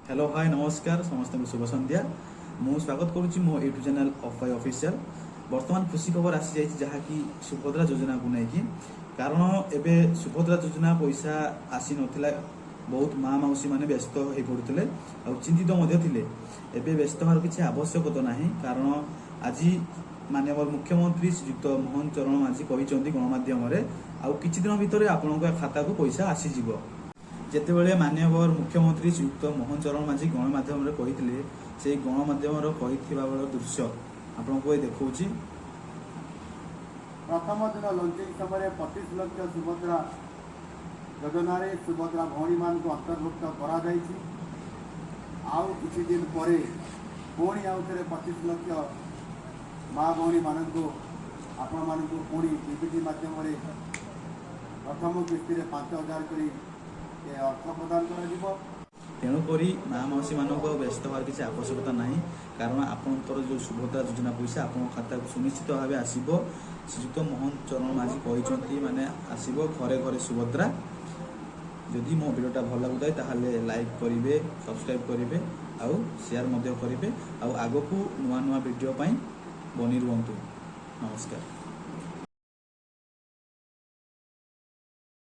Hello hi नमस्कार समस्त शुभ संध्या मु स्वागत करुच्ची मो यूट्यूब चैनल अफवाई ऑफिशियल। बर्तमान खुशी खबर आसी जाइए जहाँकि सुभद्रा योजना को लेकिन कारण एबे सुभद्रा योजना पैसा आसी नथिला बहुत माँ मौसी मैंने व्यस्त हो पड़ते और चिंतित थे। एबे व्यस्त होवार किसी आवश्यकता ना कारण आज माननीय मुख्यमंत्री श्रीयुक्त मोहन चरण माझी कहते गणमाध्यम आउ किछि दिन भितर आपण खाता को पैसा आसीज जितेबाला माननीय मुख्यमंत्री श्रीयुक्त मोहन चरण माझी गणमाध्यम कहते से गणमाध्यम दृश्य आपको देखा प्रथम दिन लंचिंग समय 25 लाख सुभद्रा योजना सुभद्रा भौणी मान अंतर्भुक्त कर आउ किछि दिन पर पुणी आउ थे 25 लाख माँ भौणी मान आपण मान पुणी डीबीटी मध्यम प्रथम किस्ती 5,000 कर अर्थ प्रदान कर तेणुक माँ मौसी मान व्यस्त हमार किसी आवश्यकता ना कारण आपंकर जो सुभद्रा योजना पैसा आप खाता सुनिश्चित भाव आसब। श्रीयुक्त मोहन चरण माझी कहते माने आसब घरे घरे सुभद्रा। जदि मो वीडियोटा भल लगुए ताहले लाइक करेंगे सब्सक्राइब करेंगे आउ शेयर करेंगे आउ आगक नुआ नुआ वीडियो बनी रुहतु। नमस्कार।